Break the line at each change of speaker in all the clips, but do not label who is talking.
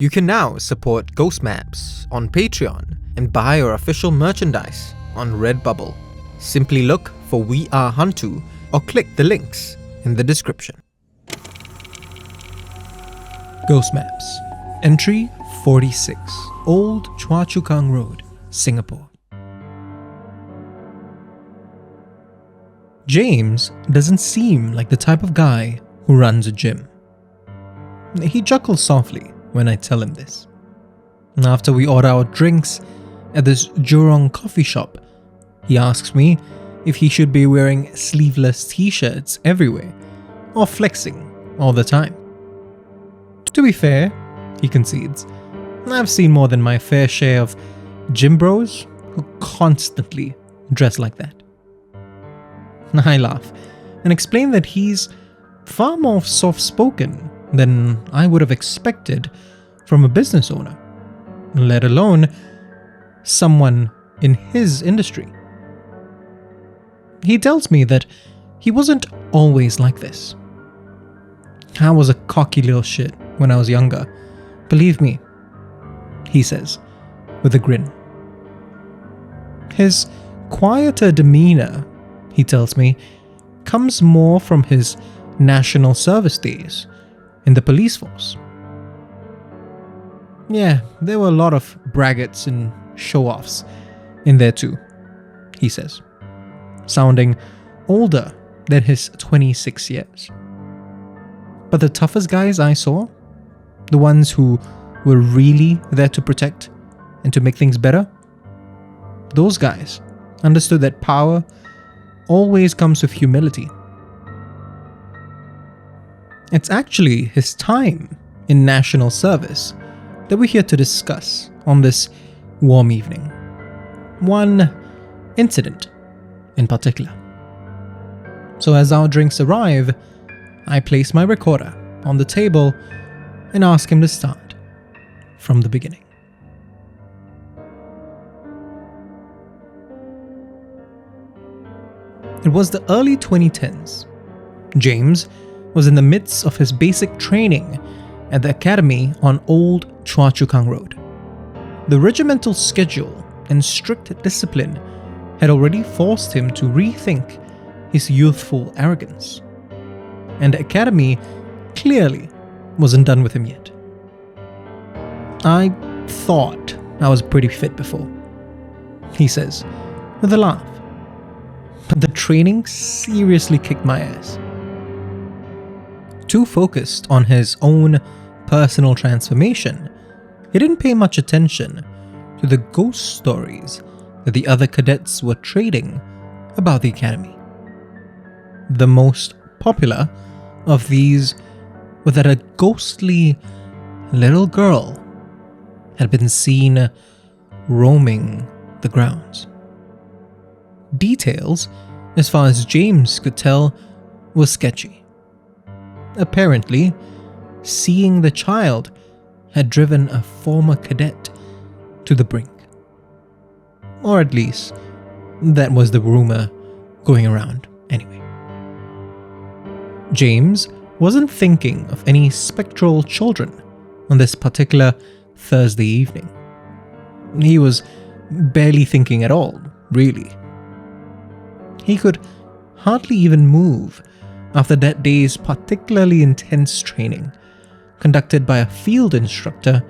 You can now support Ghost Maps on Patreon and buy our official merchandise on Redbubble. Simply look for We Are HANTU or click the links in the description. Ghost Maps. Entry 46. Old Choa Chu Kang Road, Singapore. James doesn't seem like the type of guy who runs a gym. He chuckles softly when I tell him this. After we order our drinks at this Jurong coffee shop, he asks me if he should be wearing sleeveless t-shirts everywhere or flexing all the time. To be fair, he concedes, I've seen more than my fair share of gym bros who constantly dress like that. I laugh and explain that he's far more soft-spoken than I would have expected from a business owner, let alone someone in his industry. He tells me that he wasn't always like this. I was a cocky little shit when I was younger, believe me, he says, with a grin. His quieter demeanor, he tells me, comes more from his national service days in the police force. Yeah, there were a lot of braggarts and show-offs in there too, he says, sounding older than his 26 years. But the toughest guys I saw, the ones who were really there to protect and to make things better, those guys understood that power always comes with humility. It's actually his time in national service that we're here to discuss on this warm evening. One incident in particular. So as our drinks arrive, I place my recorder on the table and ask him to start from the beginning. It was the early 2010s. James was in the midst of his basic training at the academy on Old Choa Chu Kang Road. The regimental schedule and strict discipline had already forced him to rethink his youthful arrogance, and the academy clearly wasn't done with him yet. I thought I was pretty fit before, he says, with a laugh. But the training seriously kicked my ass. Too focused on his own personal transformation, he didn't pay much attention to the ghost stories that the other cadets were trading about the academy. The most popular of these were that a ghostly little girl had been seen roaming the grounds. Details, as far as James could tell, were sketchy. Apparently, seeing the child had driven a former cadet to the brink. Or at least, that was the rumor going around anyway. James wasn't thinking of any spectral children on this particular Thursday evening. He was barely thinking at all, really. He could hardly even move after that day's particularly intense training, conducted by a field instructor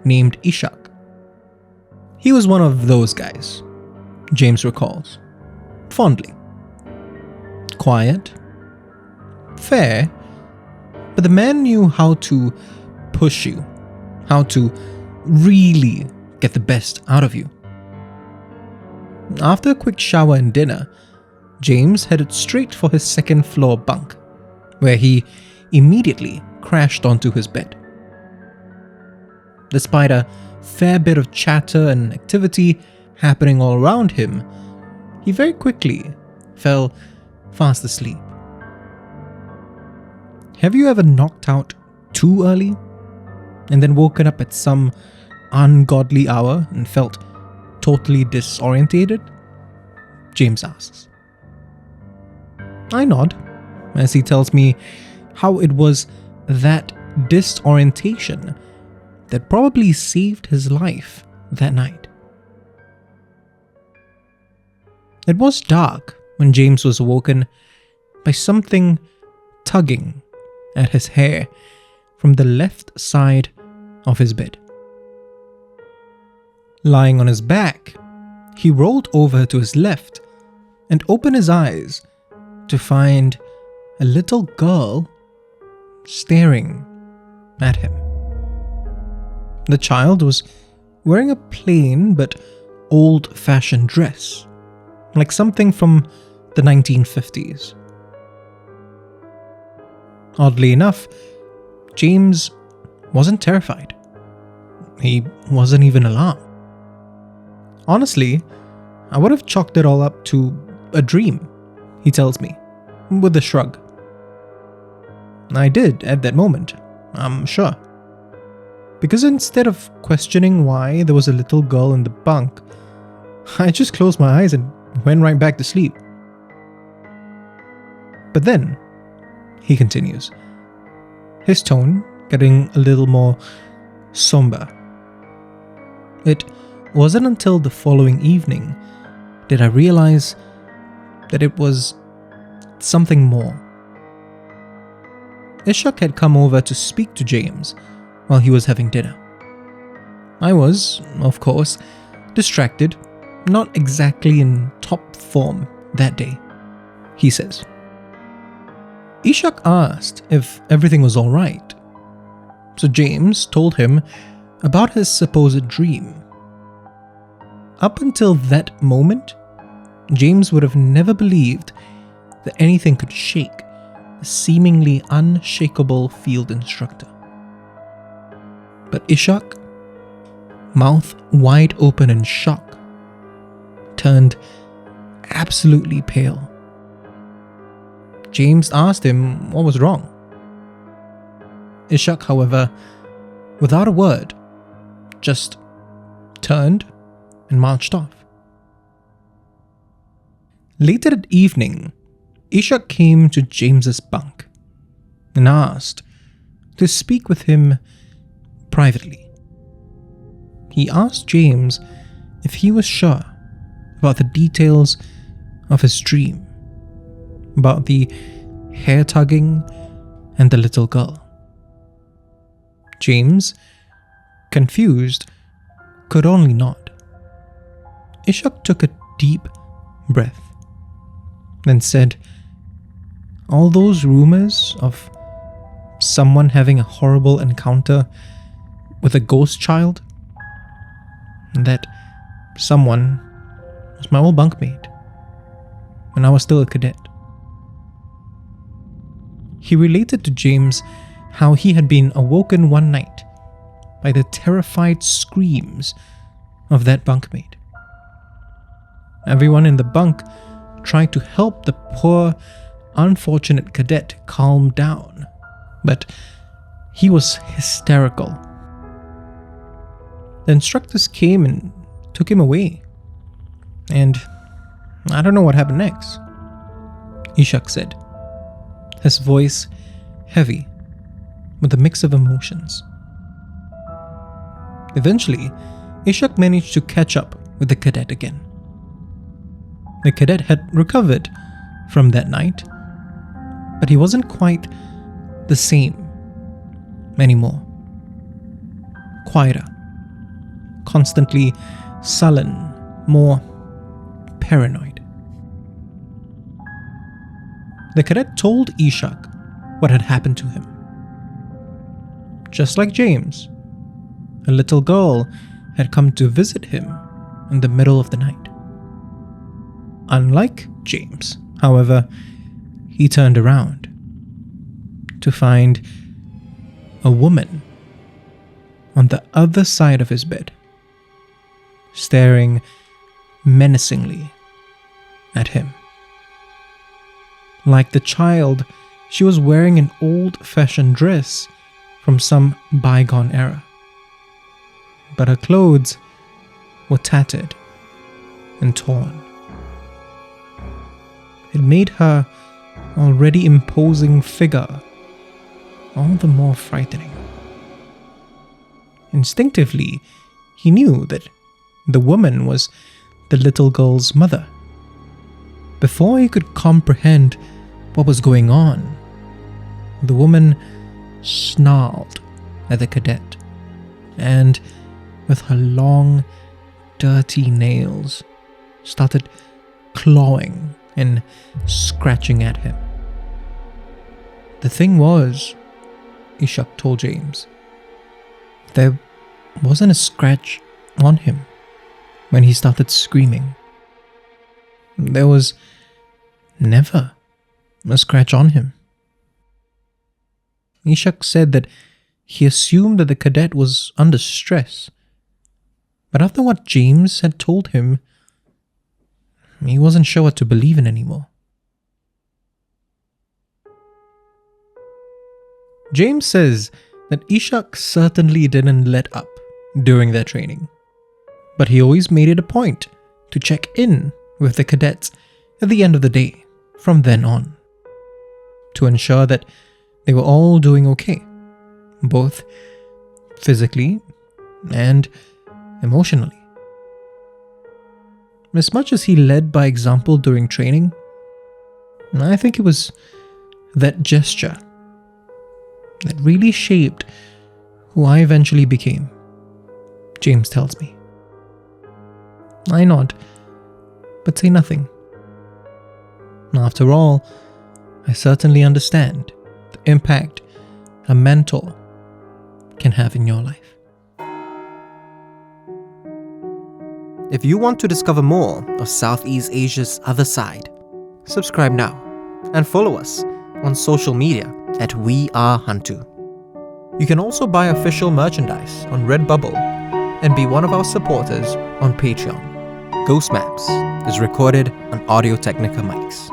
named Ishak. He was one of those guys, James recalls, fondly. Quiet, fair, but the man knew how to push you, how to really get the best out of you. After a quick shower and dinner, James headed straight for his second floor bunk, where he immediately crashed onto his bed. Despite a fair bit of chatter and activity happening all around him, he very quickly fell fast asleep. Have you ever knocked out too early and then woken up at some ungodly hour and felt totally disorientated? James asks. I nod as he tells me how it was that disorientation that probably saved his life that night. It was dark when James was awoken by something tugging at his hair from the left side of his bed. Lying on his back, he rolled over to his left and opened his eyes to find a little girl staring at him. The child was wearing a plain but old-fashioned dress, like something from the 1950s. Oddly enough, James wasn't terrified. He wasn't even alarmed. Honestly, I would have chalked it all up to a dream, he tells me, with a shrug. I did at that moment, I'm sure. Because instead of questioning why there was a little girl in the bunk, I just closed my eyes and went right back to sleep. But then, he continues, his tone getting a little more somber. It wasn't until the following evening did I realize that it was something more. Ishak had come over to speak to James while he was having dinner. I was, of course, distracted, not exactly in top form that day, he says. Ishak asked if everything was alright, so James told him about his supposed dream. Up until that moment, James would have never believed that anything could shake the seemingly unshakable field instructor. But Ishak, mouth wide open in shock, turned absolutely pale. James asked him what was wrong. Ishak, however, without a word, just turned and marched off. Later that evening, Ishak came to James's bunk and asked to speak with him privately. He asked James if he was sure about the details of his dream, about the hair tugging and the little girl. James, confused, could only nod. Ishak took a deep breath, then said, "All those rumors of someone having a horrible encounter with a ghost child, and that someone was my old bunkmate when I was still a cadet." He related to James how he had been awoken one night by the terrified screams of that bunkmate. Everyone in the bunk tried to help the poor, unfortunate cadet calm down, but he was hysterical. The instructors came and took him away, and I don't know what happened next, Ishak said, his voice heavy with a mix of emotions. Eventually, Ishak managed to catch up with the cadet again. The cadet had recovered from that night, but he wasn't quite the same anymore. Quieter, constantly sullen, more paranoid. The cadet told Ishak what had happened to him. Just like James, a little girl had come to visit him in the middle of the night. Unlike James, however, he turned around to find a woman on the other side of his bed, staring menacingly at him. Like the child, she was wearing an old-fashioned dress from some bygone era, but her clothes were tattered and torn. It made her already imposing figure all the more frightening. Instinctively, he knew that the woman was the little girl's mother. Before he could comprehend what was going on, the woman snarled at the cadet and, with her long, dirty nails, started clawing and scratching at him. The thing was, Ishak told James, there wasn't a scratch on him when he started screaming. There was never a scratch on him. Ishak said that he assumed that the cadet was under stress, but after what James had told him, he wasn't sure what to believe in anymore. James says that Ishak certainly didn't let up during their training, but he always made it a point to check in with the cadets at the end of the day from then on, to ensure that they were all doing okay, both physically and emotionally. As much as he led by example during training, I think it was that gesture that really shaped who I eventually became, James tells me. I nod, but say nothing. After all, I certainly understand the impact a mentor can have in your life.
If you want to discover more of Southeast Asia's other side, subscribe now and follow us on social media at We Are HANTU. You can also buy official merchandise on Redbubble and be one of our supporters on Patreon. Ghost Maps is recorded on Audio-Technica mics.